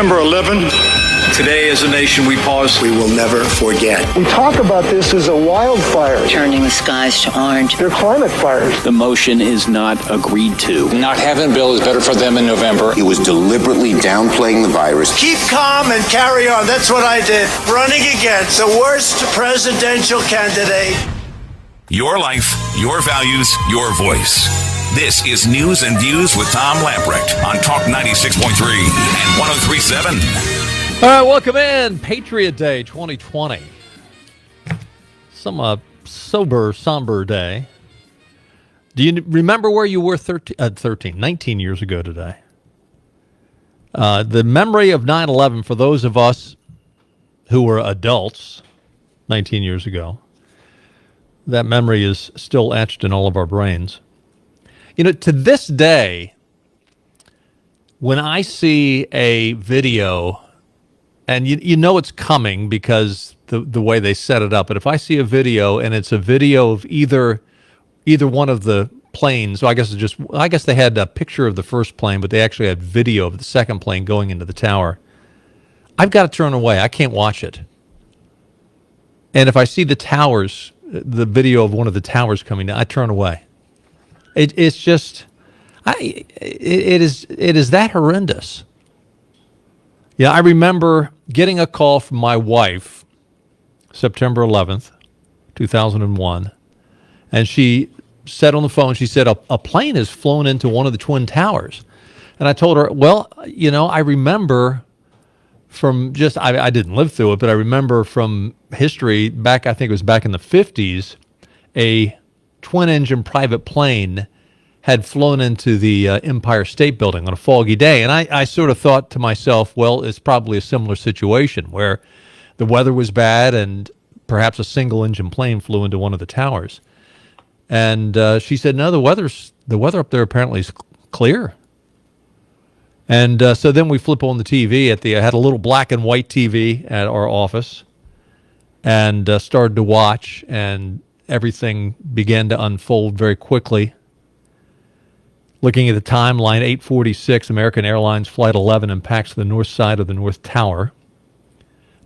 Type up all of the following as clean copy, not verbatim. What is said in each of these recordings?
September 11. Today, as a nation, we pause. We will never forget. We talk about this as a wildfire. Turning the skies to orange. They're climate fires. The motion is not agreed to. Not having a bill is better for them in November. He was deliberately downplaying the virus. Keep calm and carry on. That's what I did. Running against the worst presidential candidate. Your life, your values, your voice. This is News and Views with Tom Lamprecht on Talk 96.3 and 103.7. All right, welcome in. Patriot Day 2020. Some somber day. Do you remember where you were 19 years ago today? The memory of 9/11 for those of us who were adults 19 years ago, that memory is still etched in all of our brains. You know, to this day, when I see a video, and you know it's coming because the way they set it up, but if I see a video and it's a video of either one of the planes, so I guess they had a picture of the first plane, but they actually had video of the second plane going into the tower, I've got to turn away. I can't watch it. And if I see the video of one of the towers coming down, I turn away. It's just, it is that horrendous. Yeah, I remember getting a call from my wife, September 11th, 2001, and she said on the phone, she said, a plane has flown into one of the Twin Towers. And I told her, well, you know, I remember from I didn't live through it, but I remember from history back, I think it was back in the 50s, a twin-engine private plane had flown into the Empire State Building on a foggy day. And I sort of thought to myself, well, it's probably a similar situation where the weather was bad and perhaps a single-engine plane flew into one of the towers. And she said, no, the weather up there apparently is clear. And so then we flip on the TV. I had a little black and white TV at our office and started to watch, and everything began to unfold very quickly. Looking at the timeline, 8:46, American Airlines Flight 11 impacts the north side of the North Tower.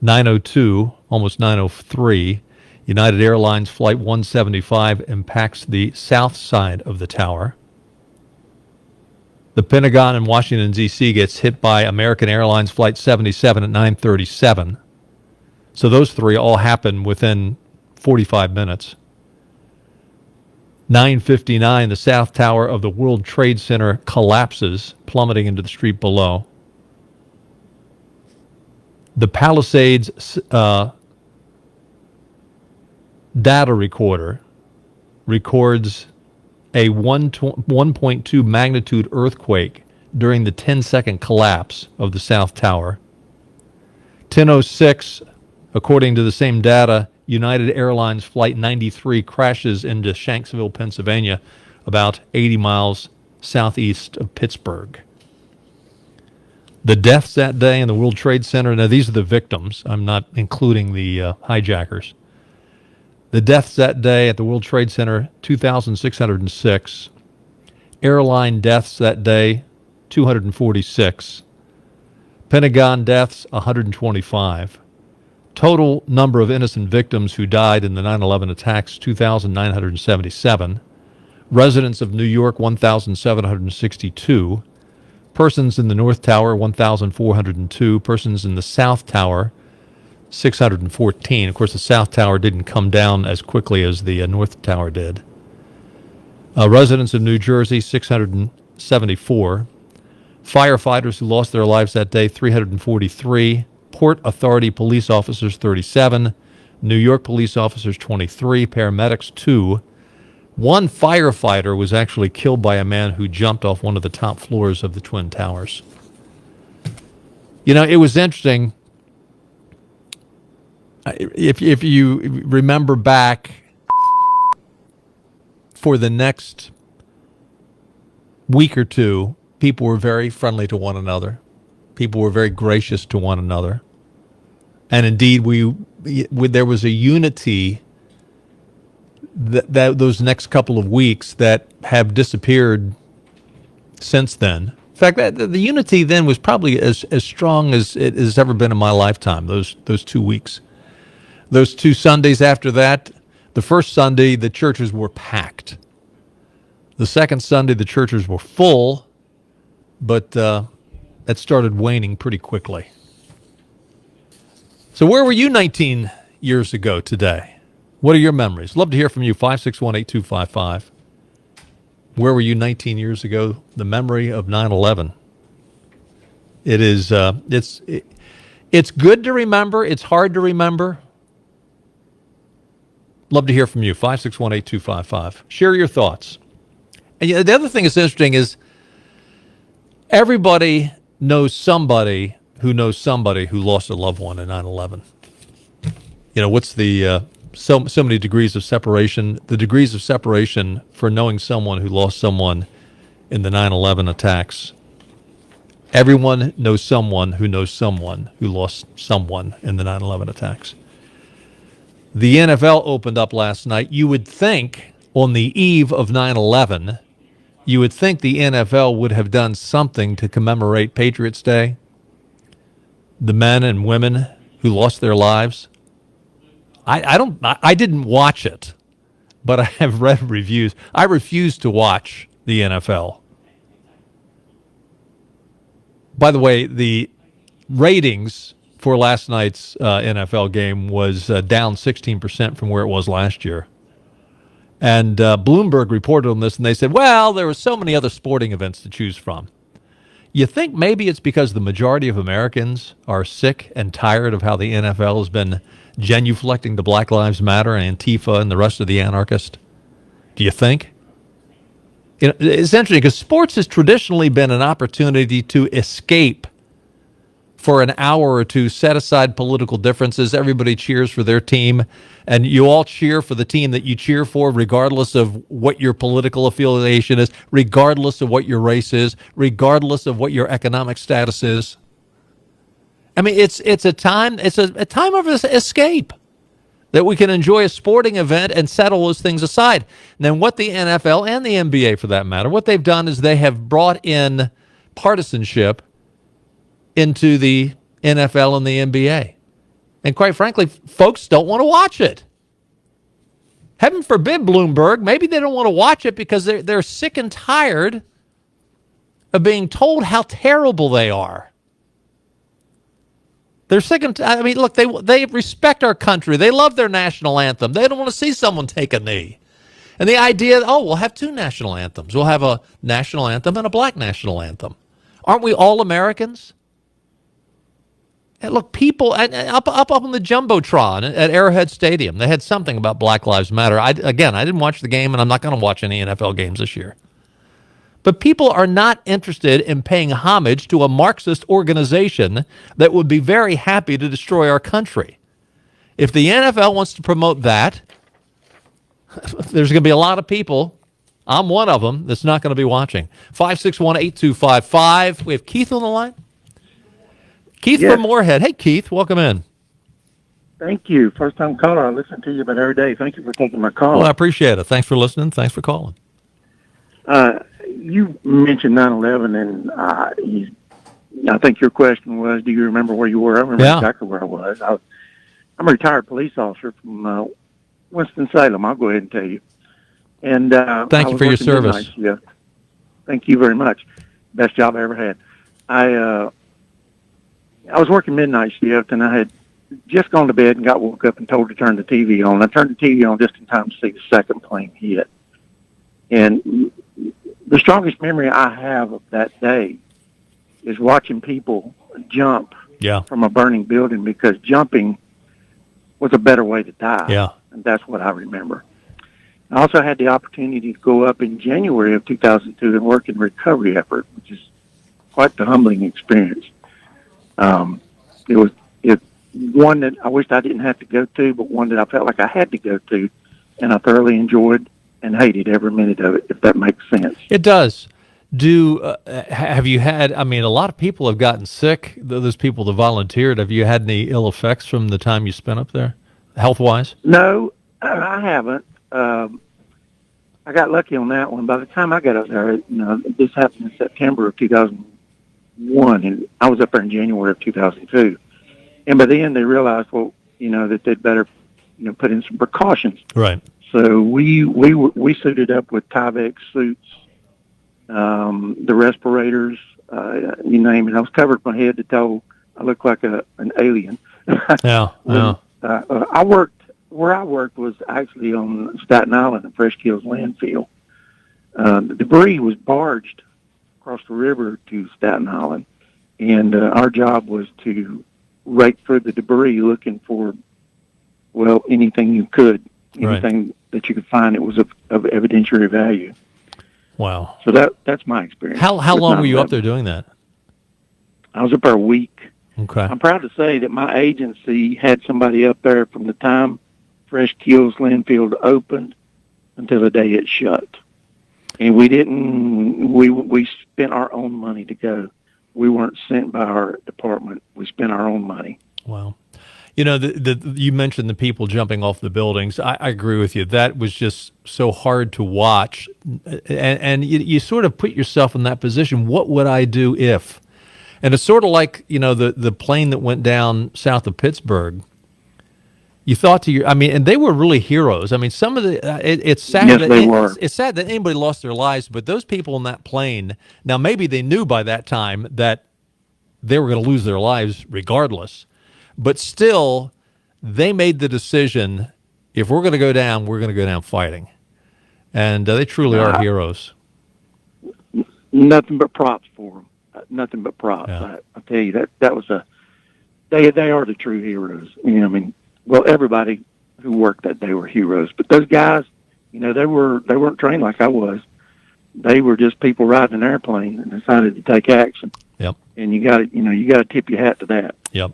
9:02, almost 9:03, United Airlines Flight 175 impacts the south side of the tower. The Pentagon in Washington, D.C. gets hit by American Airlines Flight 77 at 9:37. So those three all happen within 45 minutes. 9:59, the South Tower of the World Trade Center collapses, plummeting into the street below. The Palisades data recorder records a 1.2 magnitude earthquake during the 10-second collapse of the South Tower. 10:06, according to the same data, United Airlines Flight 93 crashes into Shanksville, Pennsylvania, about 80 miles southeast of Pittsburgh. The deaths that day in the World Trade Center, now these are the victims. I'm not including the hijackers. The deaths that day at the World Trade Center, 2,606. Airline deaths that day, 246. Pentagon deaths, 125. Total number of innocent victims who died in the 9/11 attacks, 2,977. Residents of New York, 1,762. Persons in the North Tower, 1,402. Persons in the South Tower, 614. Of course, the South Tower didn't come down as quickly as the North Tower did. Residents of New Jersey, 674. Firefighters who lost their lives that day, 343. Port Authority police officers, 37. New York police officers, 23. Paramedics, 2. One firefighter was actually killed by a man who jumped off one of the top floors of the Twin Towers. You know, it was interesting. If you remember back, for the next week or two, people were very friendly to one another. People were very gracious to one another. And indeed, there was a unity that those next couple of weeks that have disappeared since then. In fact, the unity then was probably as strong as it has ever been in my lifetime, those 2 weeks. Those 2 Sundays after that, the first Sunday, the churches were packed. The second Sunday, the churches were full, but that started waning pretty quickly. So where were you 19 years ago today? What are your memories? Love to hear from you, 561-8255. Where were you 19 years ago? The memory of 9/11. It is, it's good to remember. It's hard to remember. Love to hear from you, 561-8255. Share your thoughts. And the other thing that's interesting is everybody knows somebody who lost a loved one in 9/11. What's the so many degrees of separation? The degrees of separation for knowing someone who lost someone in the 9/11 attacks. Everyone knows someone who lost someone in the 9/11 attacks. The NFL opened up last night. You would think on the eve of 9/11, you would think the NFL would have done something to commemorate Patriots Day, the men and women who lost their lives. I didn't watch it, but I have read reviews. I refuse to watch the NFL. By the way, the ratings for last night's NFL game was down 16% from where it was last year. And Bloomberg reported on this, and they said, well, there were so many other sporting events to choose from. You think maybe it's because the majority of Americans are sick and tired of how the NFL has been genuflecting to Black Lives Matter and Antifa and the rest of the anarchists? Do you think? It's interesting because sports has traditionally been an opportunity to escape for an hour or two, set aside political differences. Everybody cheers for their team, and you all cheer for the team that you cheer for, regardless of what your political affiliation is, regardless of what your race is, regardless of what your economic status is. I mean, it's a time of escape that we can enjoy a sporting event and settle those things aside. And then what the NFL and the NBA, for that matter, what they've done is they have brought in partisanship into the NFL and the NBA. And quite frankly, folks don't want to watch it. Heaven forbid, Bloomberg, maybe they don't want to watch it because they're sick and tired of being told how terrible they are. They're sick and look, they respect our country. They love their national anthem. They don't want to see someone take a knee. And the idea, we'll have 2 national anthems. We'll have a national anthem and a black national anthem. Aren't we all Americans? And look, people up on the Jumbotron at Arrowhead Stadium, they had something about Black Lives Matter. I didn't watch the game, and I'm not going to watch any NFL games this year. But people are not interested in paying homage to a Marxist organization that would be very happy to destroy our country. If the NFL wants to promote that, there's going to be a lot of people, I'm one of them, that's not going to be watching. 561-8255. We have Keith on the line. Keith from Moorhead. Hey, Keith, welcome in. Thank you. First time caller. I listen to you about every day. Thank you for taking my call. Well, I appreciate it. Thanks for listening. Thanks for calling. You mentioned 9/11, and I think your question was, do you remember where you were? I remember exactly where I was. I'm a retired police officer from Winston-Salem. I'll go ahead and tell you. And thank you for your service. Thank you very much. Best job I ever had. I was working midnight shift, and I had just gone to bed and got woke up and told to turn the TV on. I turned the TV on just in time to see the second plane hit. And the strongest memory I have of that day is watching people jump from a burning building, because jumping was a better way to die. Yeah. And that's what I remember. I also had the opportunity to go up in January of 2002 and work in recovery effort, which is quite the humbling experience. It was one that I wished I didn't have to go to, but one that I felt like I had to go to, and I thoroughly enjoyed and hated every minute of it, if that makes sense. It does. Have you had, a lot of people have gotten sick, those people that volunteered. Have you had any ill effects from the time you spent up there, health-wise? No, I haven't. I got lucky on that one. By the time I got up there, this happened in September of 2001, and I was up there in January of 2002. And by then, they realized, that they'd better, put in some precautions. Right. So we suited up with Tyvek suits, the respirators, you name it. I was covered from head to toe. I looked like an alien. Yeah. Where I worked was actually on Staten Island at Fresh Kills landfill. The debris was barged across the river to Staten Island, and our job was to rake through the debris looking for, anything you could, anything that you could find that was of evidentiary value. Wow. So that's my experience. How long were you up there doing that? I was up there a week. Okay. I'm proud to say that my agency had somebody up there from the time Fresh Kills landfill opened until the day it shut. And we spent our own money to go. We weren't sent by our department. We spent our own money. Wow. You mentioned the people jumping off the buildings. I agree with you. That was just so hard to watch. And you sort of put yourself in that position. What would I do if? And it's sort of like, the plane that went down south of Pittsburgh. You thought and they were really heroes. I mean, some of it's sad. Yes, they were. It's sad that anybody lost their lives, but those people in that plane, now maybe they knew by that time that they were going to lose their lives regardless. But still, they made the decision, if we're going to go down, we're going to go down fighting. And they truly are heroes. Nothing but props for them. Nothing but props. Yeah. I tell you, that was they are the true heroes. Everybody who worked that day were heroes. But those guys, they weren't trained like I was. They were just people riding an airplane and decided to take action. Yep. And you got to tip your hat to that. Yep.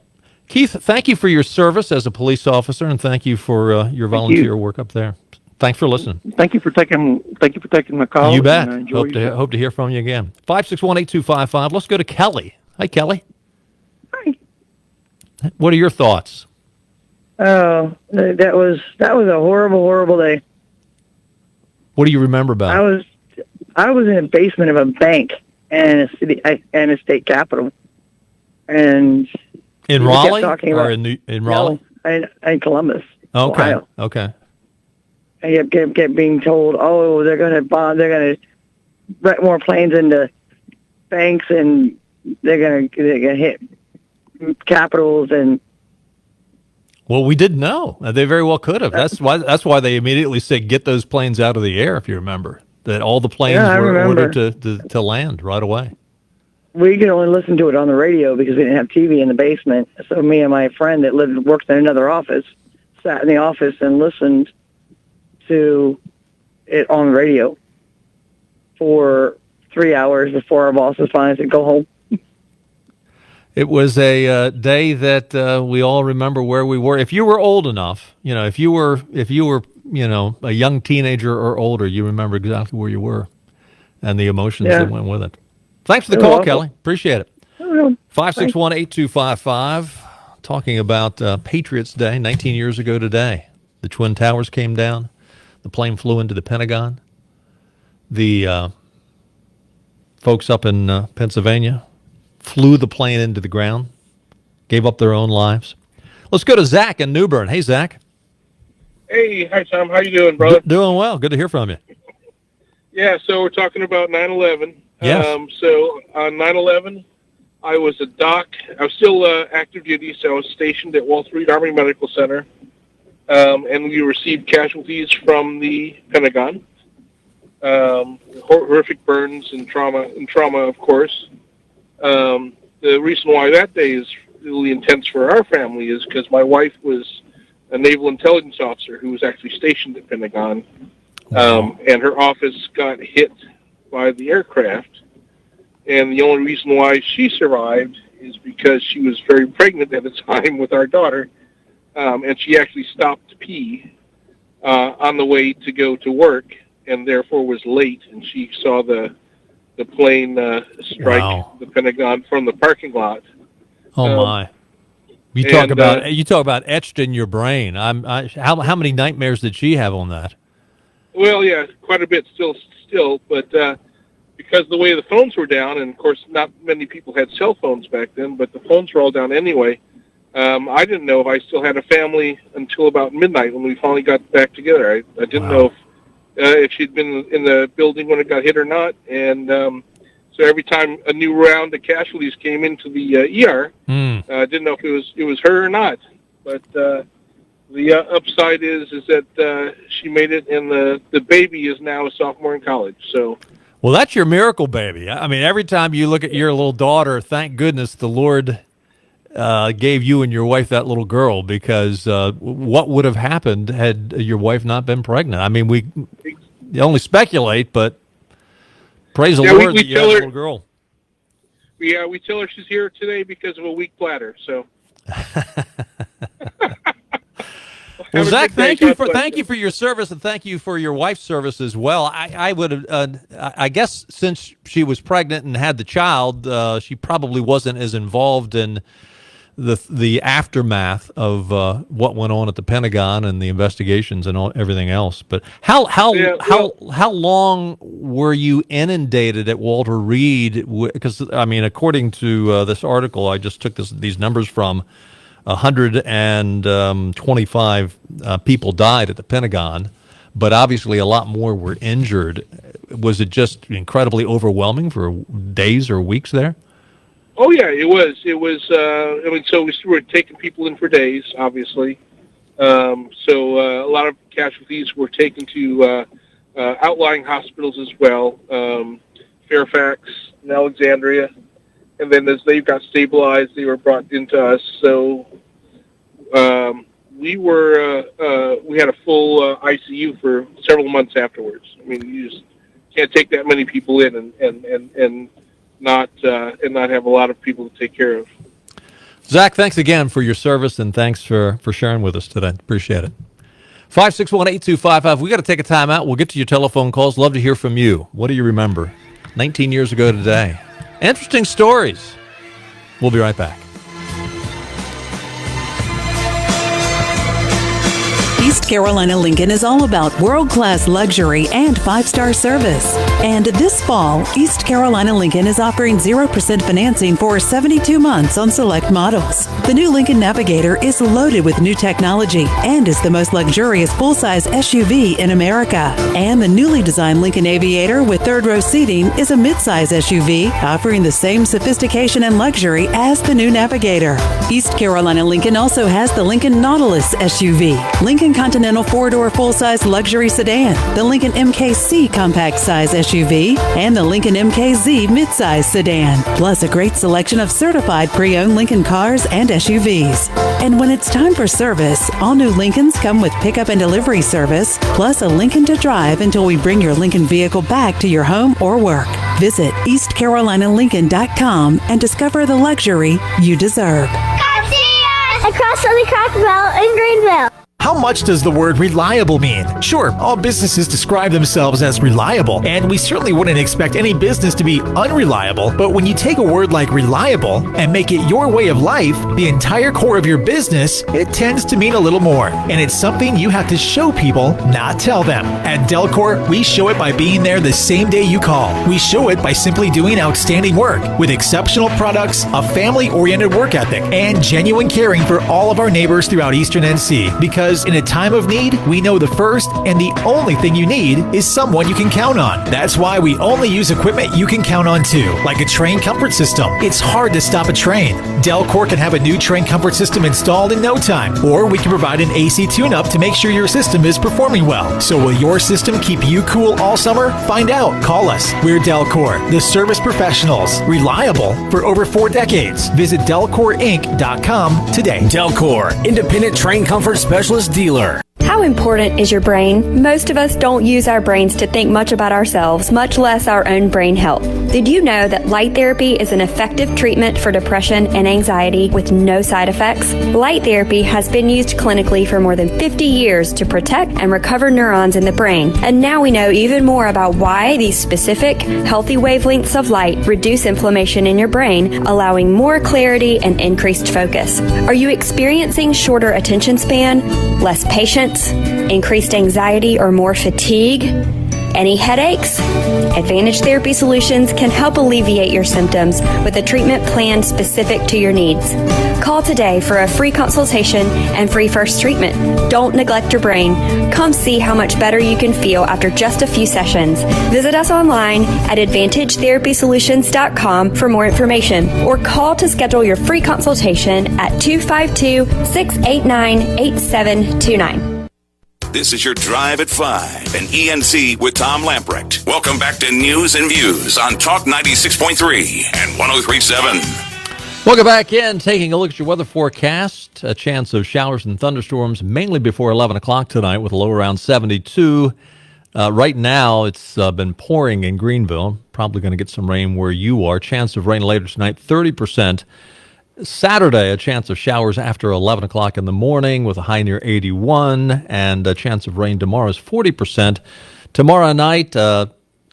Keith, thank you for your service as a police officer, and thank you for your volunteer work up there. Thanks for listening. Thank you for taking my call. You bet. Hope to hear from you again. 561-8255. Let's go to Kelly. Hi, Kelly. Hi. What are your thoughts? Oh, that was a horrible, horrible day. What do you remember about it? I was in the basement of a bank and a state capitol, and in Raleigh or in Raleigh? No, in Columbus. Okay. Ohio. Okay. And you kept being told, they're going to wreck more planes into banks, and they're going to hit capitals. And well, we didn't know. They very well could have. That's why they immediately said, get those planes out of the air. If you remember, that all the planes were ordered to land right away. We could only listen to it on the radio because we didn't have TV in the basement. So me and my friend that worked in another office sat in the office and listened to it on the radio for 3 hours before our bosses finally said, go home. It was a day that we all remember where we were. If you were old enough, if you were a young teenager or older, you remember exactly where you were and the emotions that went with it. Thanks for the call, Kelly. Appreciate it. 561-8255. Talking about Patriots Day, 19 years ago today. The Twin Towers came down. The plane flew into the Pentagon. The folks up in Pennsylvania flew the plane into the ground, gave up their own lives. Let's go to Zach in New Bern. Hey, Zach. Hey, hi, Tom. How you doing, brother? Doing well. Good to hear from you. Yeah, so we're talking about 9/11. Yes. So on 9/11, I was a doc. I was still active duty, so I was stationed at Walter Reed Army Medical Center, and we received casualties from the Pentagon, horrific burns and trauma, of course. The reason why that day is really intense for our family is because my wife was a naval intelligence officer who was actually stationed at Pentagon, and her office got hit by the aircraft. And the only reason why she survived is because she was very pregnant at the time with our daughter, and she actually stopped to pee on the way to go to work, and therefore was late, and she saw the plane strike the Pentagon from the parking lot. Oh my! You talk about etched in your brain. How many nightmares did she have on that? Well, yeah, quite a bit still, but because the way the phones were down, and of course not many people had cell phones back then, but the phones were all down anyway. I didn't know if I still had a family until about midnight when we finally got back together. I didn't know if she'd been in the building when it got hit or not, and so every time a new round of casualties came into the ER, I didn't know if it was her or not. But the upside is that she made it, and the baby is now a sophomore in college. So. Well, that's your miracle baby. I mean, every time you look at your little daughter, thank goodness the Lord gave you and your wife that little girl, because what would have happened had your wife not been pregnant? I mean, we only speculate, but praise the Lord that you had a little girl. Yeah, we tell her she's here today because of a weak bladder. So. Well, Zach, thank you for your service, and thank you for your wife's service as well. I would I guess since she was pregnant and had the child, she probably wasn't as involved in the aftermath of what went on at the Pentagon and the investigations and everything else. But how long were you inundated at Walter Reed? Because I mean, according to this article, I just took these numbers from. 125 people died at the Pentagon, but obviously a lot more were injured. Was it just incredibly overwhelming for days or weeks there? Oh yeah, it was. I mean, so we were taking people in for days, obviously. So a lot of casualties were taken to outlying hospitals as well, Fairfax and Alexandria. And then as they got stabilized, they were brought into us. So we had a full ICU for several months afterwards. I mean, you just can't take that many people in and not have a lot of people to take care of. Zach, thanks again for your service, and thanks for sharing with us today. Appreciate it. 561-8255. We got to take a time out. We'll get to your telephone calls. Love to hear from you. What do you remember 19 years ago today? Interesting stories. We'll be right back. East Carolina Lincoln is all about world-class luxury and 5-star service. And this fall, East Carolina Lincoln is offering 0% financing for 72 months on select models. The new Lincoln Navigator is loaded with new technology and is the most luxurious full-size SUV in America. And the newly designed Lincoln Aviator with third-row seating is a midsize SUV offering the same sophistication and luxury as the new Navigator. East Carolina Lincoln also has the Lincoln Nautilus SUV, Lincoln Continental 4-door full-size luxury sedan, the Lincoln MKC compact size SUV, and the Lincoln MKZ midsize sedan, plus a great selection of certified pre-owned Lincoln cars and SUVs. And when it's time for service, all new Lincolns come with pickup and delivery service, plus a Lincoln to drive until we bring your Lincoln vehicle back to your home or work. Visit EastCarolinaLincoln.com and discover the luxury you deserve. Come see us across from the Cracker Barrel in Greenville. How much does the word reliable mean? Sure, all businesses describe themselves as reliable, and we certainly wouldn't expect any business to be unreliable, but when you take a word like reliable and make it your way of life, the entire core of your business, it tends to mean a little more. And it's something you have to show people, not tell them. At Delcor, we show it by being there the same day you call. We show it by simply doing outstanding work with exceptional products, a family-oriented work ethic, and genuine caring for all of our neighbors throughout Eastern NC. Because in a time of need, we know the first and the only thing you need is someone you can count on. That's why we only use equipment you can count on too, like a train comfort system. It's hard to stop a train. Delcor can have a new train comfort system installed in no time, or we can provide an AC tune-up to make sure your system is performing well. So will your system keep you cool all summer? Find out. Call us. We're Delcor, the service professionals, reliable for over 4 decades. Visit DelcorInc.com today. Delcor, independent train comfort specialist dealer. How important is your brain? Most of us don't use our brains to think much about ourselves, much less our own brain health. Did you know that light therapy is an effective treatment for depression and anxiety with no side effects? Light therapy has been used clinically for more than 50 years to protect and recover neurons in the brain. And now we know even more about why these specific, healthy wavelengths of light reduce inflammation in your brain, allowing more clarity and increased focus. Are you experiencing shorter attention span, less patience, increased anxiety or more fatigue, any headaches? Advantage Therapy Solutions can help alleviate your symptoms with a treatment plan specific to your needs. Call today for a free consultation and free first treatment. Don't neglect your brain. Come see how much better you can feel after just a few sessions. Visit us online at AdvantageTherapySolutions.com for more information or call to schedule your free consultation at 252-689-8729. This is your Drive at 5 and ENC with Tom Lamprecht. Welcome back to News and Views on Talk 96.3 and 103.7. Welcome back in. Taking a look at your weather forecast. A chance of showers and thunderstorms mainly before 11 o'clock tonight with a low around 72. Right now, it's been pouring in Greenville. Probably going to get some rain where you are. Chance of rain later tonight, 30%. Saturday, a chance of showers after 11 o'clock in the morning with a high near 81, and a chance of rain tomorrow is 40%. Tomorrow night,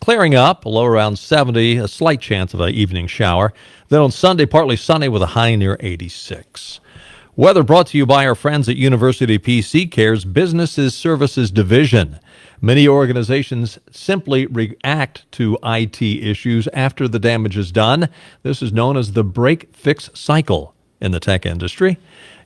clearing up, a low around 70, a slight chance of an evening shower. Then on Sunday, partly sunny with a high near 86. Weather brought to you by our friends at University PC Care's Businesses Services Division. Many organizations simply react to IT issues after the damage is done. This is known as the break-fix cycle in the tech industry.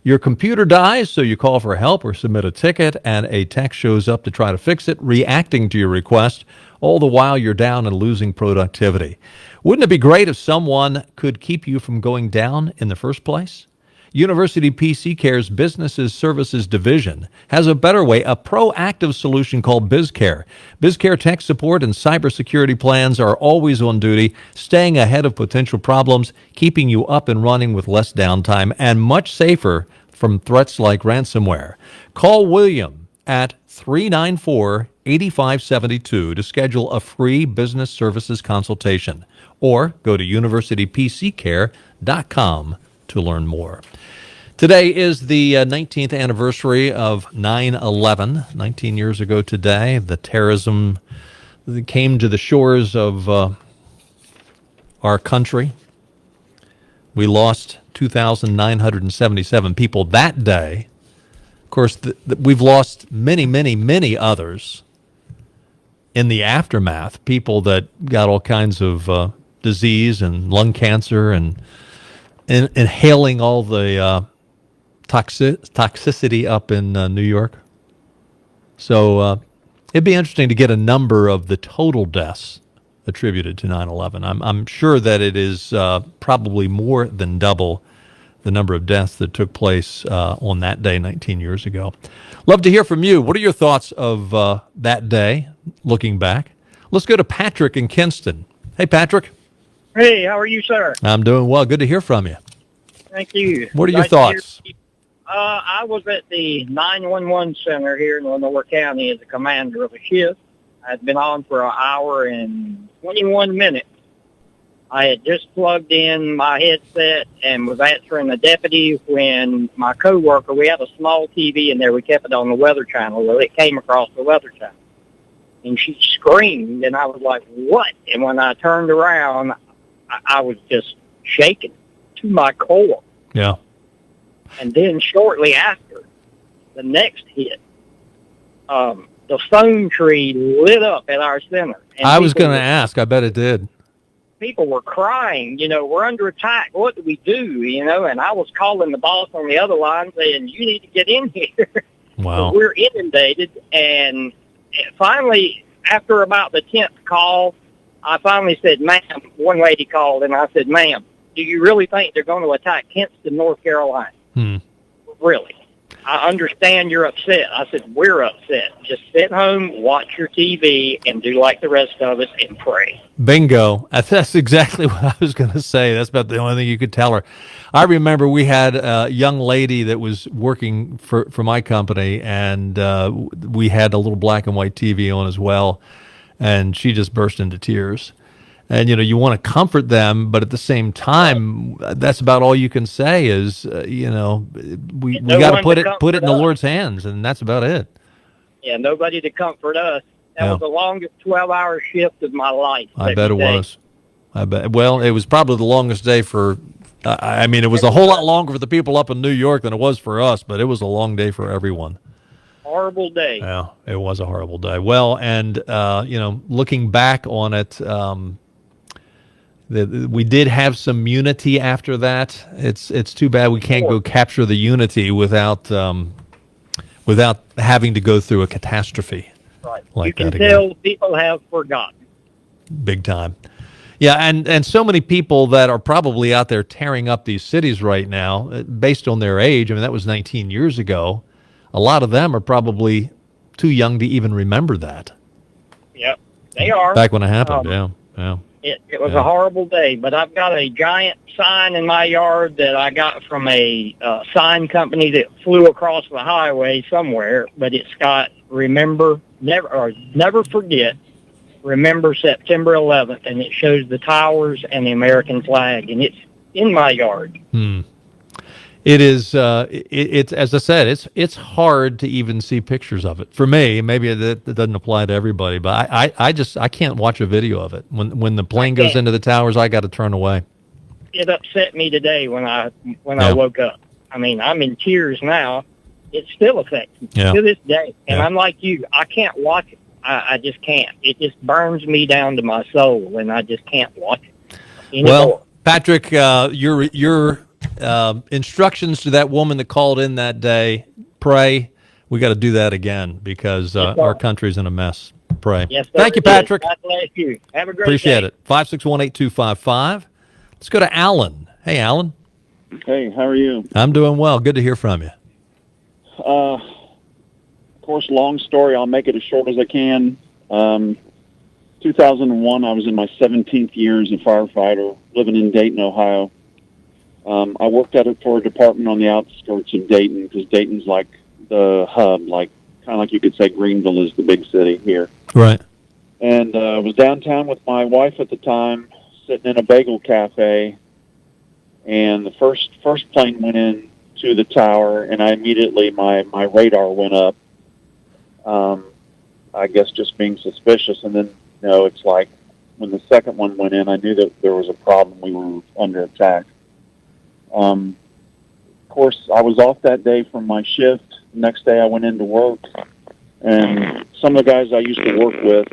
Your computer dies, so you call for help or submit a ticket, and a tech shows up to try to fix it, reacting to your request, all the while you're down and losing productivity. Wouldn't it be great if someone could keep you from going down in the first place? University PC Care's Businesses Services Division has a better way, a proactive solution called BizCare. BizCare tech support and cybersecurity plans are always on duty, staying ahead of potential problems, keeping you up and running with less downtime, and much safer from threats like ransomware. Call William at 394-8572 to schedule a free business services consultation, or go to universitypccare.com to learn more. Today is the 19th anniversary of 9/11. 19 years ago today, the terrorism that came to the shores of our country. We lost 2,977 people that day. Of course, we've lost many, many, many others in the aftermath, people that got all kinds of disease and lung cancer and inhaling all the toxicity up in New York. So it'd be interesting to get a number of the total deaths attributed to 9/11. I'm sure that it is probably more than double the number of deaths that took place on that day 19 years ago. Love to hear from you. What are your thoughts of that day, looking back? Let's go to Patrick in Kinston. Hey, Patrick. Hey, how are you, sir? I'm doing well. Good to hear from you. Thank you. What are your thoughts? I was at the 911 center here in Lenore County as a commander of a shift. I'd been on for an hour and 21 minutes. I had just plugged in my headset and was answering the deputy when my coworker, we had a small TV in there, we kept it on the Weather Channel. Well, it came across the Weather Channel. And she screamed, and I was like, what? And when I turned around, I was just shaken to my core. Yeah. And then shortly after, the next hit, the phone tree lit up at our center. And I was going to ask. I bet it did. People were crying, we're under attack. What do we do? And I was calling the boss on the other line saying, you need to get in here. Wow. We're inundated. And finally, after about the 10th call, I finally said, ma'am, one lady called, and I said, ma'am, do you really think they're going to attack Kinston, North Carolina? Really? I understand you're upset. I said, we're upset. Just sit home, watch your TV, and do like the rest of us and pray. Bingo. That's exactly what I was going to say. That's about the only thing you could tell her. I remember we had a young lady that was working for my company, and we had a little black and white TV on as well, and she just burst into tears. And, you want to comfort them, but at the same time, that's about all you can say is, we got to put it in the Lord's hands, and that's about it. Yeah, nobody to comfort us. That was the longest 12-hour shift of my life. I bet it was. Well, it was probably the longest day for, it was a whole lot longer for the people up in New York than it was for us, but it was a long day for everyone. Horrible day. Yeah, it was a horrible day. Well, and looking back on it, we did have some unity after that. It's too bad we can't go capture the unity without having to go through a catastrophe Right. like You that can again. tell people have forgotten. Big time. Yeah, and so many people that are probably out there tearing up these cities right now, based on their age. I mean, that was 19 years ago. A lot of them are probably too young to even remember that. Yep, they are. Back when it happened, yeah. It was a horrible day, but I've got a giant sign in my yard that I got from a sign company that flew across the highway somewhere, but it's got never forget, remember September 11th, and it shows the towers and the American flag, and it's in my yard. It is. It's as I said. It's hard to even see pictures of it. For me, maybe that doesn't apply to everybody, but I can't watch a video of it. When the plane goes into the towers, I got to turn away. It upset me today when I woke up. I mean, I'm in tears now. It still affects me to this day, and I'm like you. I can't watch it. I just can't. It just burns me down to my soul, and I just can't watch it anymore. Well, Patrick, your instructions to that woman that called in that day, pray. We got to do that again because our country's in a mess. Pray. Yes, sir. Thank you, Patrick. God bless you. Have a great Appreciate day. it. 5618255. Let's go to Alan. Hey, Alan. Hey, how are you? I'm doing well. Good to hear from you. Of course, long story. I'll make it as short as I can. 2001, I was in my 17th year as a firefighter, living in Dayton, Ohio. I worked for a department on the outskirts of Dayton because Dayton's like the hub, kind of like you could say Greenville is the big city here. Right. And I was downtown with my wife at the time, sitting in a bagel cafe, and the first plane went in to the tower, and I immediately, my radar went up, I guess just being suspicious. And then, it's like when the second one went in, I knew that there was a problem. We were under attack. Of course, I was off that day from my shift. The next day I went into work, and some of the guys I used to work with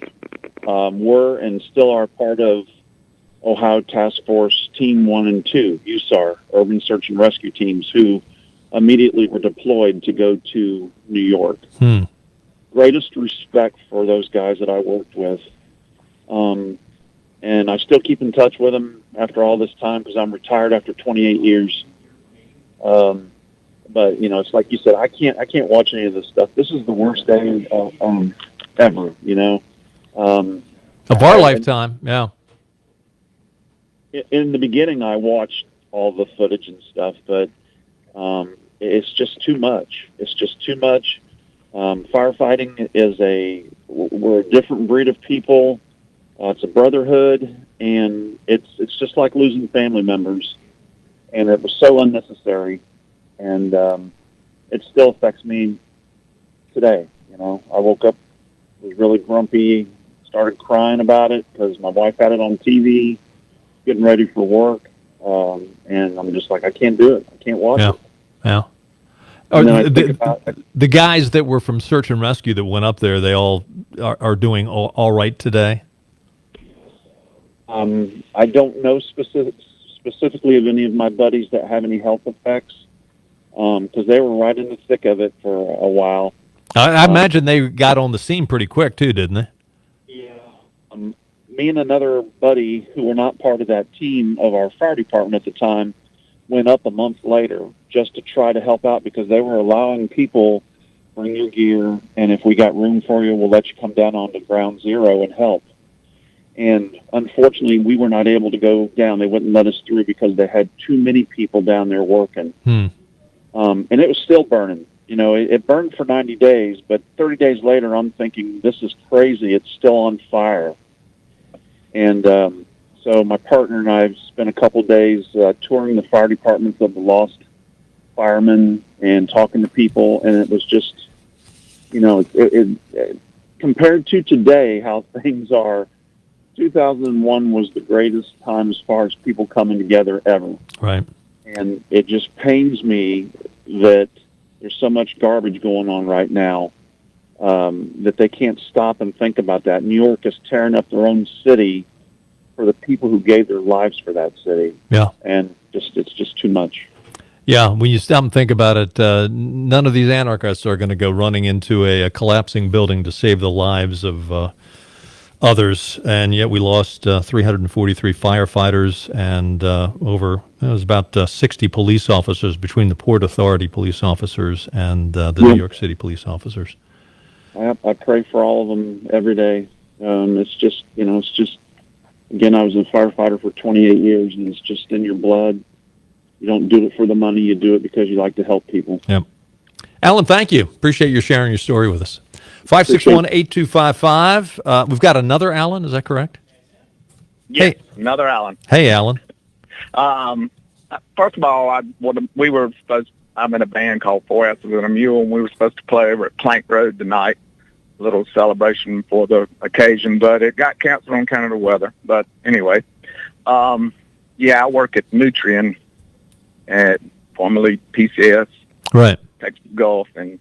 were and still are part of Ohio Task Force Team 1 and 2, USAR, Urban Search and Rescue Teams, who immediately were deployed to go to New York. Greatest respect for those guys that I worked with. And I still keep in touch with them after all this time because I'm retired after 28 years. But, it's like you said, I can't watch any of this stuff. This is the worst day ever, Of our lifetime, yeah. In the beginning, I watched all the footage and stuff, but it's just too much. It's just too much. Firefighting we're a different breed of people. It's a brotherhood, and it's just like losing family members. And it was so unnecessary, and it still affects me today. I woke up, was really grumpy, started crying about it because my wife had it on TV, getting ready for work, and I'm just like, I can't do it. I can't watch it. Yeah. The guys that were from Search and Rescue that went up there, they all are doing all right today? I don't know specifically of any of my buddies that have any health effects because they were right in the thick of it for a while. I imagine they got on the scene pretty quick, too, didn't they? Yeah. Me and another buddy who were not part of that team of our fire department at the time went up a month later just to try to help out because they were allowing people bring your gear, and if we got room for you, we'll let you come down onto ground zero and help. And unfortunately, we were not able to go down. They wouldn't let us through because they had too many people down there working. And it was still burning. It burned for 90 days, but 30 days later, I'm thinking, this is crazy. It's still on fire. And so my partner and I have spent a couple days touring the fire departments of the lost firemen and talking to people, and it was just, compared to today, how things are, 2001 was the greatest time as far as people coming together ever. Right. And it just pains me that there's so much garbage going on right now that they can't stop and think about that. New York is tearing up their own city for the people who gave their lives for that city. Yeah. And it's just too much. Yeah, when you stop and think about it, none of these anarchists are going to go running into a collapsing building to save the lives of others, and yet we lost 343 firefighters and it was about 60 police officers between the Port Authority police officers and the New York City police officers. I pray for all of them every day. It's just, again, I was a firefighter for 28 years, and it's just in your blood. You don't do it for the money. You do it because you like to help people. Yep. Alan, thank you. Appreciate you sharing your story with us. 561-8255. We've got another Alan. Is that correct? Yes, Hey. another Alan. Hey, Alan. First of all, I'm in a band called Four Asses and a Mule, and we were supposed to play over at Plank Road tonight. A little celebration for the occasion, but it got canceled on account of the weather. But anyway, I work at Nutrien, formerly PCS, right? Texas Gulf, and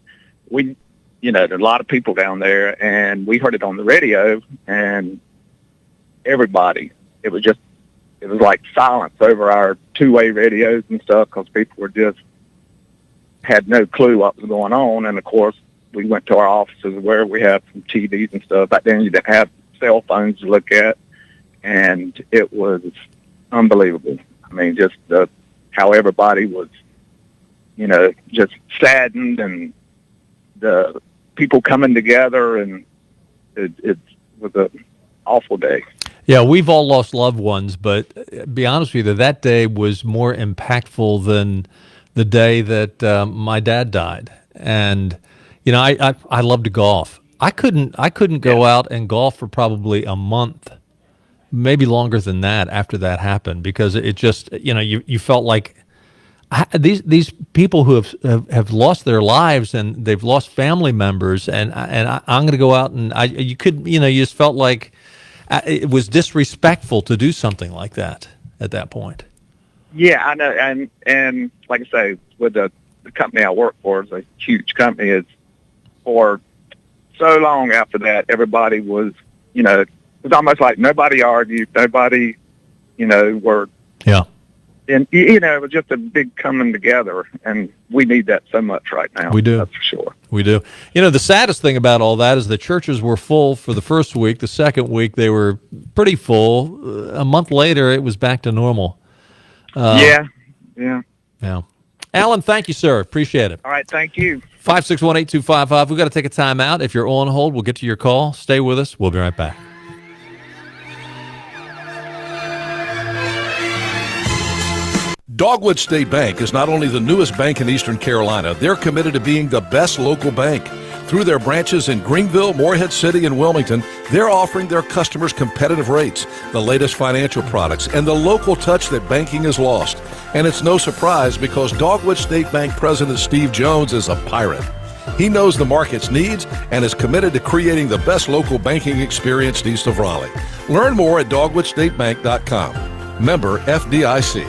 we, there's a lot of people down there, and we heard it on the radio, and everybody, it was like silence over our two-way radios and stuff because people were just had no clue what was going on. And of course, we went to our offices where we had some TVs and stuff. Back then, you didn't have cell phones to look at, and it was unbelievable. I mean, just how everybody was, just saddened, and the people coming together, and it was an awful day. Yeah, we've all lost loved ones, but be honest with you, that day was more impactful than the day that my dad died. And I love to golf. I couldn't go out and golf for probably a month, maybe longer than that after that happened, because it just you felt like these people who have lost their lives and they've lost family members, and I'm going to go out and you just felt like it was disrespectful to do something like that at that point. Yeah, I know, and like I say, with the company I work for is a huge company. It's for so long after that, everybody was, it was almost like nobody argued, nobody, were. Yeah. And, it was just a big coming together, and we need that so much right now. We do. That's for sure. We do. The saddest thing about all that is the churches were full for the first week. The second week, they were pretty full. A month later, it was back to normal. Yeah. Alan, thank you, sir. Appreciate it. All right, thank you. 561-8255. We've got to take a time out. If you're on hold, we'll get to your call. Stay with us. We'll be right back. Dogwood State Bank is not only the newest bank in Eastern Carolina, they're committed to being the best local bank. Through their branches in Greenville, Morehead City, and Wilmington, they're offering their customers competitive rates, the latest financial products, and the local touch that banking has lost. And it's no surprise because Dogwood State Bank President Steve Jones is a pirate. He knows the market's needs and is committed to creating the best local banking experience east of Raleigh. Learn more at dogwoodstatebank.com. Member FDIC.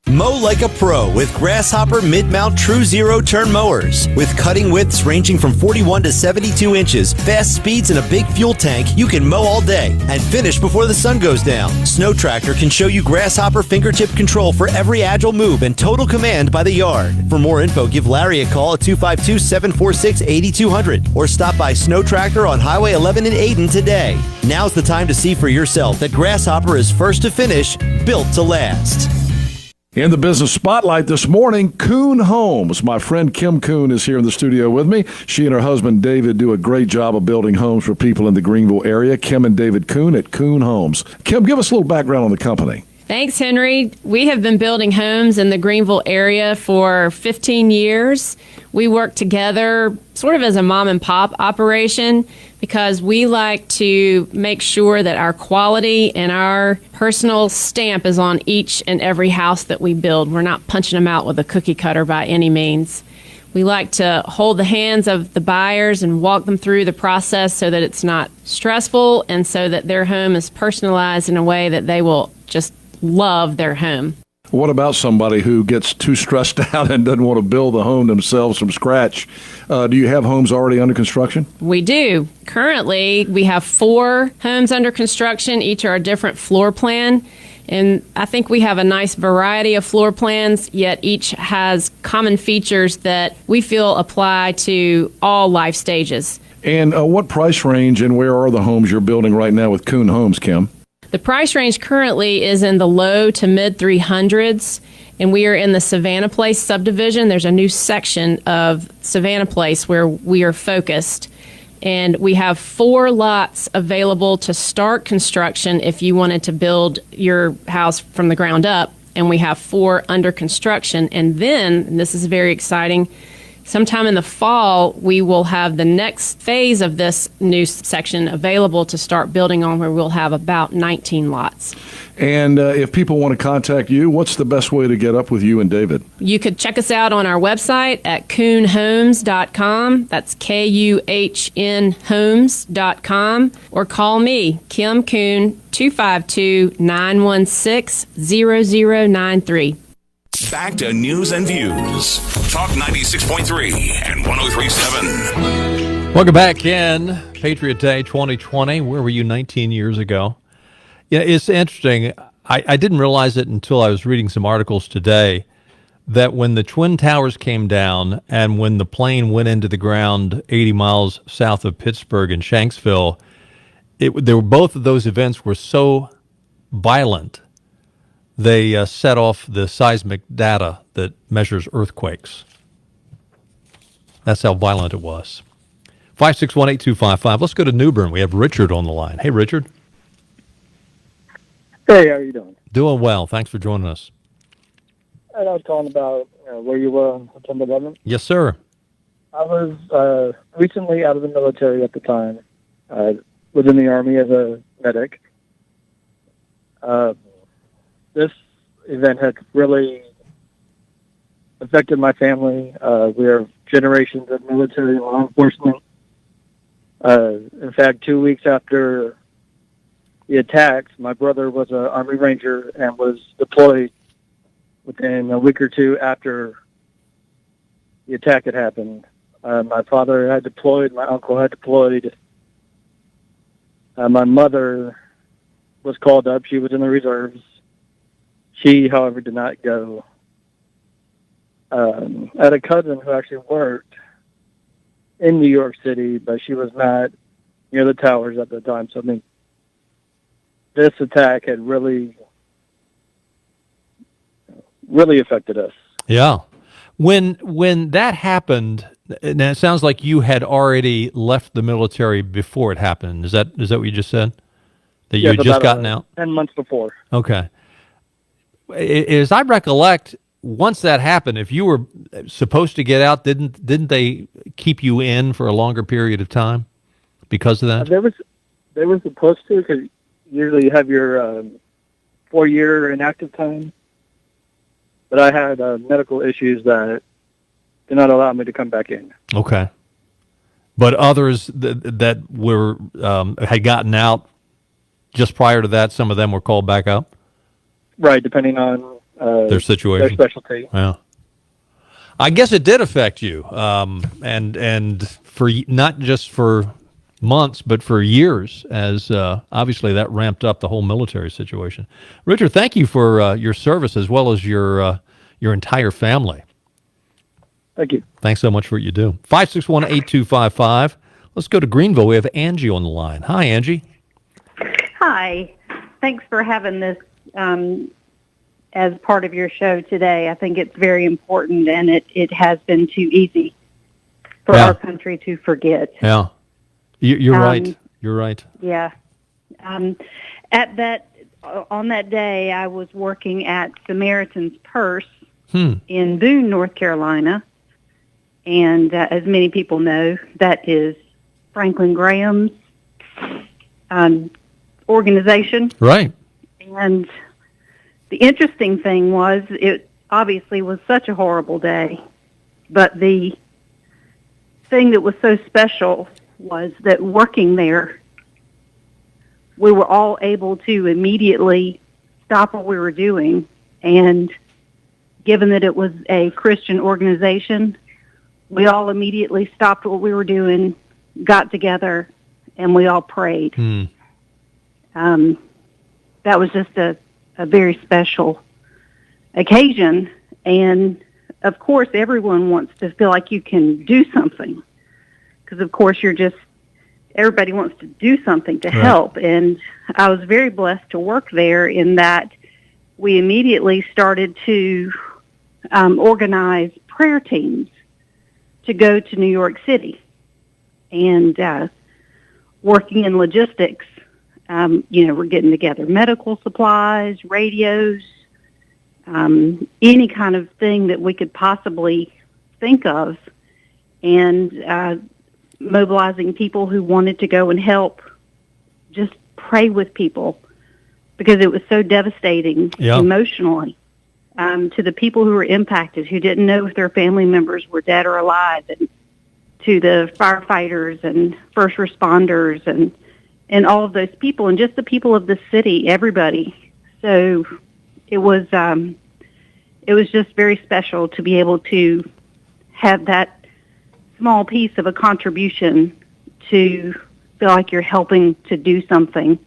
Mow like a pro with Grasshopper Mid-Mount True Zero Turn Mowers. With cutting widths ranging from 41 to 72 inches, fast speeds, and a big fuel tank, you can mow all day and finish before the sun goes down. Snow Tractor can show you Grasshopper fingertip control for every agile move and total command by the yard. For more info, give Larry a call at 252-746-8200 or stop by Snow Tractor on Highway 11 in Ayden today. Now's the time to see for yourself that Grasshopper is first to finish, built to last. In the business spotlight this morning, Kuhn Homes. My friend Kim Kuhn is here in the studio with me. She and her husband David do a great job of building homes for people in the Greenville area. Kim and David Kuhn at Kuhn Homes. Kim, give us a little background on the company. Thanks, Henry. We have been building homes in the Greenville area for 15 years. We work together sort of as a mom and pop operation because we like to make sure that our quality and our personal stamp is on each and every house that we build. We're not punching them out with a cookie cutter by any means. We like to hold the hands of the buyers and walk them through the process so that it's not stressful and so that their home is personalized in a way that they will just love their home. What about somebody who gets too stressed out and doesn't want to build the home themselves from scratch? Do you have homes already under construction? We do. Currently, we have 4 homes under construction. Each are a different floor plan. And I think we have a nice variety of floor plans, yet each has common features that we feel apply to all life stages. And what price range and where are the homes you're building right now with Kuhn Homes, Kim? The price range currently is in the low to mid 300s, and we are in the Savannah Place subdivision. There's a new section of Savannah Place where we are focused. And we have 4 lots available to start construction if you wanted to build your house from the ground up. And we have 4 under construction. And then, and this is very exciting, sometime in the fall, we will have the next phase of this new section available to start building on, where we'll have about 19 lots. And if people want to contact you, what's the best way to get up with you and David? You could check us out on our website at kuhnhomes.com. That's KUHN homes.com. Or call me, Kim Kuhn, 252-916-0093. Back to news and views. Talk 96.3 and 103.7. Welcome back in Patriot Day 2020. Where were you 19 years ago? Yeah, it's interesting. I didn't realize it until I was reading some articles today that when the Twin Towers came down and when the plane went into the ground 80 miles south of Pittsburgh in Shanksville, both of those events were so violent, they set off the seismic data that measures earthquakes. That's how violent it was. 5618255. Let's go to New Bern. We have Richard on the line. Hey, Richard. Hey, how are you doing? Doing well. Thanks for joining us. And I was calling about where you were on September 11th. Yes, sir. I was recently out of the military at the time. I was in the Army as a medic. This event had really affected my family. We are generations of military law enforcement. In fact, 2 weeks after the attacks, my brother was an Army Ranger and was deployed within a week or two after the attack had happened. My father had deployed, my uncle had deployed. My mother was called up. She was in the reserves. She, however, did not go. I had a cousin who actually worked in New York City, but she was not near the towers at the time. So, I mean, this attack had really affected us. Yeah. When that happened, and it sounds like you had already left the military before it happened. Is that what you just said? That you had just gotten out? 10 months before. Okay. As I recollect, once that happened, if you were supposed to get out, didn't they keep you in for a longer period of time because of that? They were supposed to, because usually you have your 4-year inactive time. But I had medical issues that did not allow me to come back in. Okay. But others that were had gotten out just prior to that, some of them were called back up? Right, depending on their situation. Their specialty. Yeah. I guess it did affect you, and for not just for months, but for years, as obviously that ramped up the whole military situation. Richard, thank you for your service as well as your entire family. Thank you. Thanks so much for what you do. 5618255. Let's go to Greenville. We have Angie on the line. Hi, Angie. Hi. Thanks for having this as part of your show today. I think it's very important, and it has been too easy for our country to forget. Yeah. You're right. You're right. Yeah. On that day, I was working at Samaritan's Purse in Boone, North Carolina. And as many people know, that is Franklin Graham's organization. Right. And the interesting thing was, it obviously was such a horrible day. But the thing that was so special was that working there, we were all able to immediately stop what we were doing and given that it was a Christian organization, we all immediately stopped what we were doing, got together, and we all prayed. That was just a very special occasion. And, of course, everyone wants to feel like you can do something. Because, of course, everybody wants to do something to help. And I was very blessed to work there in that we immediately started to organize prayer teams to go to New York City. And working in logistics, we're getting together medical supplies, radios, any kind of thing that we could possibly think of, and mobilizing people who wanted to go and help just pray with people, because it was so devastating emotionally to the people who were impacted, who didn't know if their family members were dead or alive, and to the firefighters and first responders and all of those people, and just the people of the city, everybody. So it was just very special to be able to have that small piece of a contribution to feel like you're helping to do something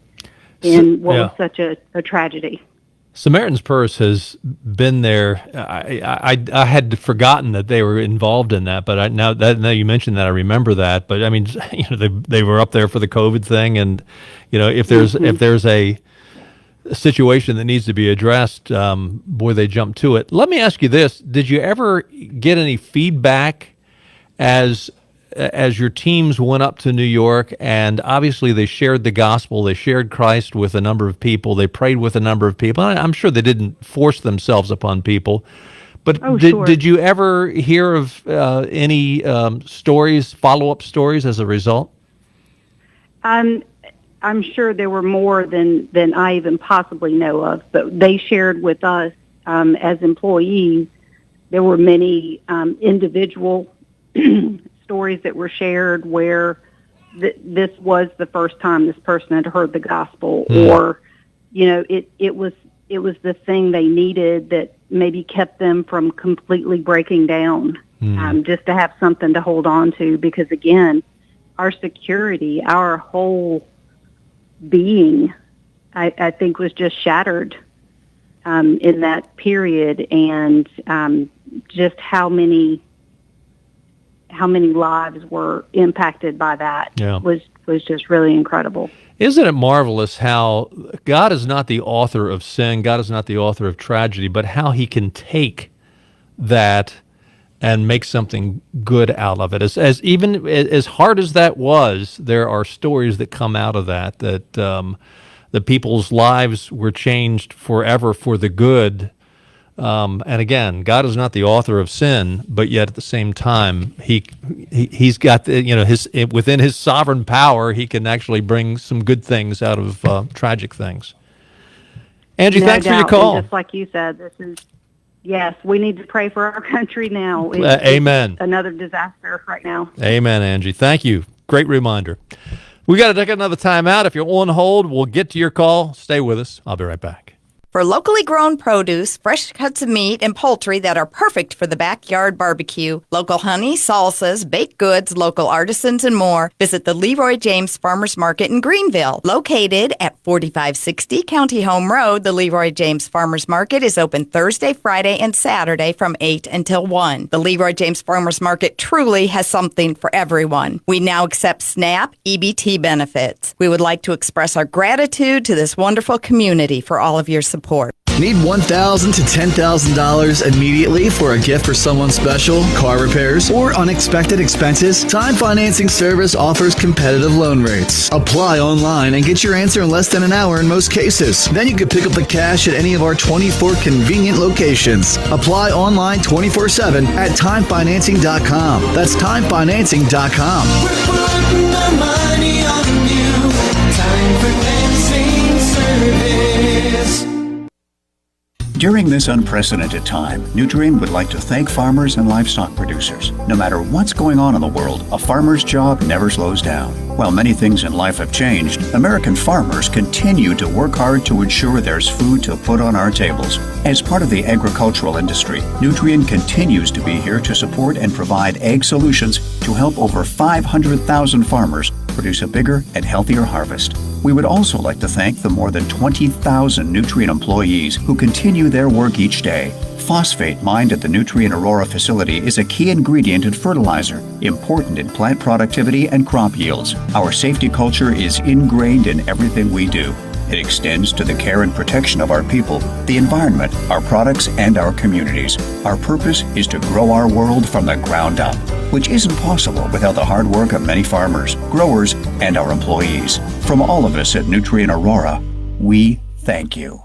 in what was such a tragedy. Samaritan's Purse has been there. I had forgotten that they were involved in that, but now you mentioned that, I remember that. But I mean, they were up there for the COVID thing, and if there's a situation that needs to be addressed, boy, they jump to it. Let me ask you this: did you ever get any feedback as your teams went up to New York, and obviously they shared the gospel, they shared Christ with a number of people, they prayed with a number of people? I'm sure they didn't force themselves upon people, but did you ever hear of any stories, follow-up stories as a result? I'm sure there were more than I even possibly know of, but they shared with us as employees. There were many individual stories that were shared where this was the first time this person had heard the gospel, or it was the thing they needed that maybe kept them from completely breaking down, just to have something to hold on to, because again, our security, our whole being, I think, was just shattered in that period, and just how many lives were impacted by that was just really incredible. Isn't it marvelous how God is not the author of sin, God is not the author of tragedy, but how he can take that and make something good out of it. As even as hard as that was, there are stories that come out of that the people's lives were changed forever for the good. And again, God is not the author of sin, but yet at the same time, he's got within his sovereign power, he can actually bring some good things out of tragic things. Angie, thanks for your call. And just like you said, yes, we need to pray for our country now. Amen. It's another disaster right now. Amen, Angie. Thank you. Great reminder. We got to take another time out. If you're on hold, we'll get to your call. Stay with us. I'll be right back. For locally grown produce, fresh cuts of meat, and poultry that are perfect for the backyard barbecue, local honey, salsas, baked goods, local artisans, and more, visit the Leroy James Farmers Market in Greenville. Located at 4560 County Home Road, the Leroy James Farmers Market is open Thursday, Friday, and Saturday from 8 until 1. The Leroy James Farmers Market truly has something for everyone. We now accept SNAP EBT benefits. We would like to express our gratitude to this wonderful community for all of your support. Need $1,000 to $10,000 immediately for a gift for someone special, car repairs, or unexpected expenses? Time Financing Service offers competitive loan rates. Apply online and get your answer in less than an hour in most cases. Then you can pick up the cash at any of our 24 convenient locations. Apply online 24/7 at timefinancing.com. That's timefinancing.com. We're putting the money on you. Time Financing Service. During this unprecedented time, Nutrien would like to thank farmers and livestock producers. No matter what's going on in the world, a farmer's job never slows down. While many things in life have changed, American farmers continue to work hard to ensure there's food to put on our tables. As part of the agricultural industry, Nutrien continues to be here to support and provide ag solutions to help over 500,000 farmers produce a bigger and healthier harvest. We would also like to thank the more than 20,000 Nutrien employees who continue their work each day. Phosphate mined at the Nutrien Aurora facility is a key ingredient in fertilizer, important in plant productivity and crop yields. Our safety culture is ingrained in everything we do. It extends to the care and protection of our people, the environment, our products, and our communities. Our purpose is to grow our world from the ground up, which isn't possible without the hard work of many farmers, growers, and our employees. From all of us at Nutrien Aurora, we thank you.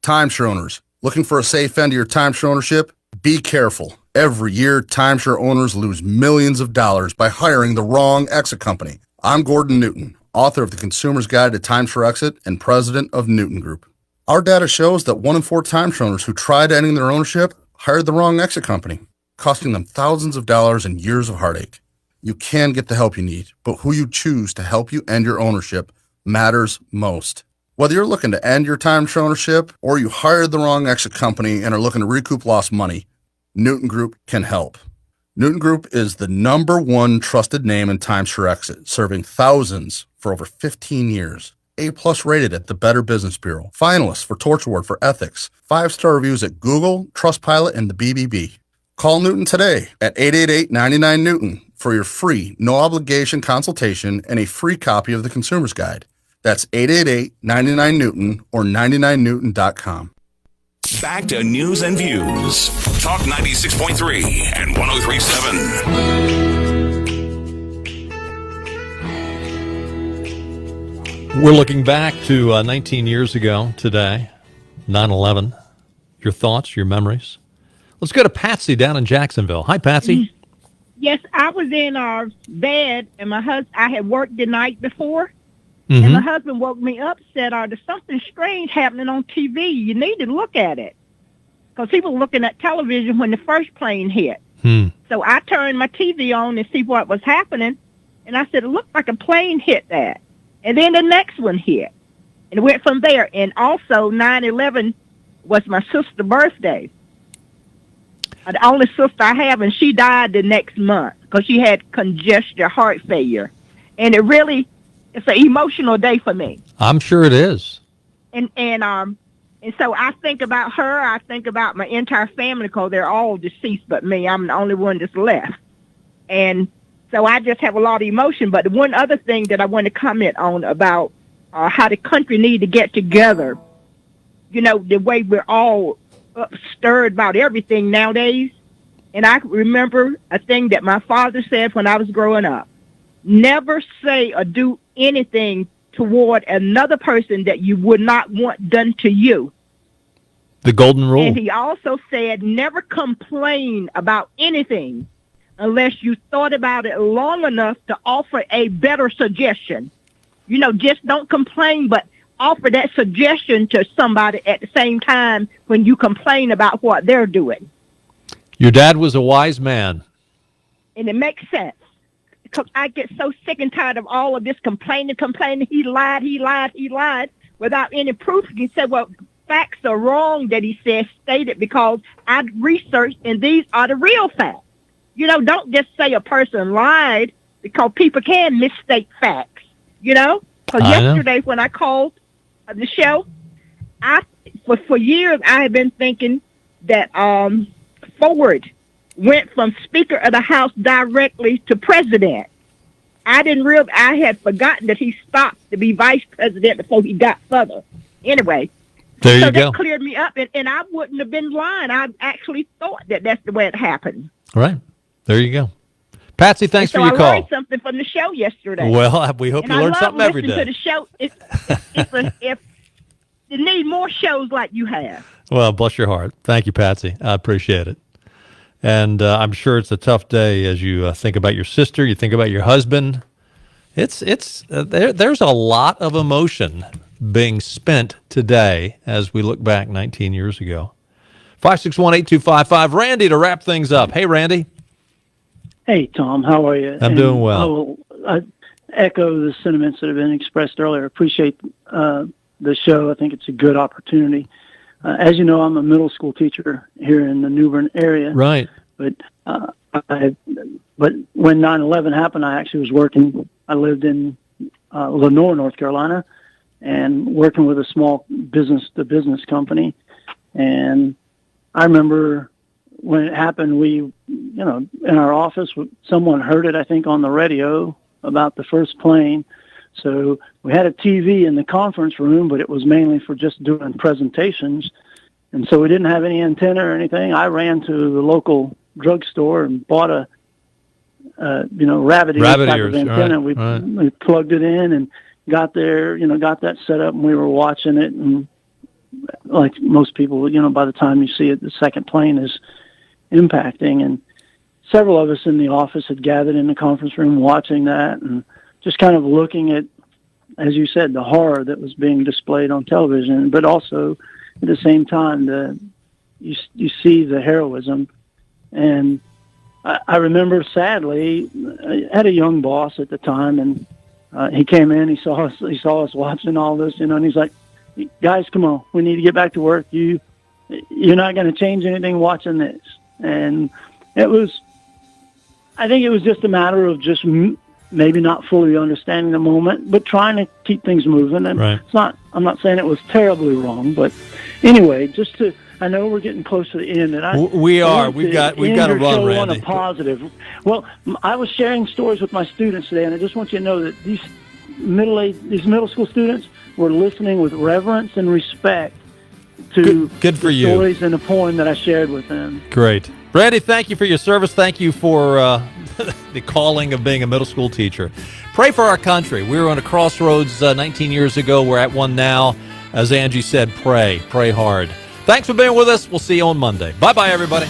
Timeshare owners, looking for a safe end to your timeshare ownership? Be careful. Every year, timeshare owners lose millions of dollars by hiring the wrong exit company. I'm Gordon Newton, author of The Consumer's Guide to Timeshare Exit and president of Newton Group. Our data shows that 1 in 4 timeshare owners who tried ending their ownership hired the wrong exit company, costing them thousands of dollars and years of heartache. You can get the help you need, but who you choose to help you end your ownership matters most. Whether you're looking to end your timeshare ownership or you hired the wrong exit company and are looking to recoup lost money, Newton Group can help. Newton Group is the #1 trusted name in timeshare exit, serving thousands for over 15 years. A+ rated at the Better Business Bureau. Finalists for Torch Award for Ethics. 5-star reviews at Google, Trustpilot, and the BBB. Call Newton today at 888-99-NEWTON for your free, no-obligation consultation and a free copy of the Consumer's Guide. That's 888-99-NEWTON or 99newton.com. Back to news and views. Talk 96.3 and 103.7. We're looking back to 19 years ago today, 9/11. Your thoughts, your memories. Let's go to Patsy down in Jacksonville. Hi, Patsy. Yes, I was in our bed, and I had worked the night before, Mm-hmm. and my husband woke me up, said, there's something strange happening on TV. You need to look at it. Because he was looking at television when the first plane hit. So I turned my TV on and see what was happening, and I said, it looked like a plane hit that. And then the next one hit. And it went from there. And also, 9/11 was my sister's birthday. The only sister I have, and she died the next month because she had congestive heart failure. And it's an emotional day for me. I'm sure it is. And so I think about her. I think about my entire family because they're all deceased but me. I'm the only one that's left. And so I just have a lot of emotion. But one other thing that I want to comment on about how the country need to get together, the way we're all stirred about everything nowadays. And I remember a thing that my father said when I was growing up. Never say or do anything toward another person that you would not want done to you. The golden rule. And he also said never complain about anything unless you thought about it long enough to offer a better suggestion. Just don't complain, but offer that suggestion to somebody at the same time when you complain about what they're doing. Your dad was a wise man. And it makes sense. Because I get so sick and tired of all of this complaining. He lied without any proof. He said, well, facts are wrong that he stated because I researched and these are the real facts. Don't just say a person lied because people can mistake facts, Because yesterday when I called the show, for years I have been thinking that Ford went from Speaker of the House directly to President. I didn't realize, I had forgotten that he stopped to be Vice President before he got further. Anyway, there you so go. That cleared me up, and I wouldn't have been lying. I actually thought that that's the way it happened. All right. There you go. Patsy, thanks for your I call. learned something from the show yesterday. Well, we hope you learn something every day. I love listening to the show. If you need more shows like you have. Well, bless your heart. Thank you, Patsy. I appreciate it. And I'm sure it's a tough day as you think about your sister, you think about your husband. There's a lot of emotion being spent today as we look back 19 years ago. 561-8255. Randy, to wrap things up. Hey, Randy. Hey, Tom. How are you? I'm doing well. I echo the sentiments that have been expressed earlier. Appreciate the show. I think it's a good opportunity. As you know, I'm a middle school teacher here in the New Bern area. Right. But when 9/11 happened, I actually was working. I lived in Lenore, North Carolina, and working with a small business-to-business company. And I remember when it happened, we, in our office, someone heard it, I think, on the radio about the first plane. So we had a TV in the conference room, but it was mainly for just doing presentations. And so we didn't have any antenna or anything. I ran to the local drugstore and bought a rabbit ear type of antenna. Right. We plugged it in and got there, got that set up, and we were watching it. And like most people, by the time you see it, the second plane is impacting. And several of us in the office had gathered in the conference room watching that and just kind of looking at, as you said, the horror that was being displayed on television, but also at the same time, you see the heroism. And I remember, sadly, I had a young boss at the time, and he came in, he saw us watching all this, and he's like, "Guys, come on, we need to get back to work. You're not going to change anything watching this." And I think it was just a matter of just maybe not fully understanding the moment, but trying to keep things moving. And right. I'm not saying it was terribly wrong, but anyway, I know we're getting close to the end, and we are. We've got to run, Randy. On a positive. Well, I was sharing stories with my students today, and I just want you to know that these middle school students were listening with reverence and respect to good for the you. Stories in the poem that I shared with them. Great. Randy, thank you for your service. Thank you for the calling of being a middle school teacher. Pray for our country. We were on a crossroads 19 years ago. We're at one now. As Angie said, pray hard. Thanks for being with us. We'll see you on Monday. Bye-bye, everybody.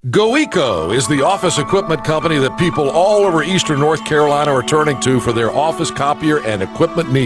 GoEco is the office equipment company that people all over eastern North Carolina are turning to for their office copier and equipment needs.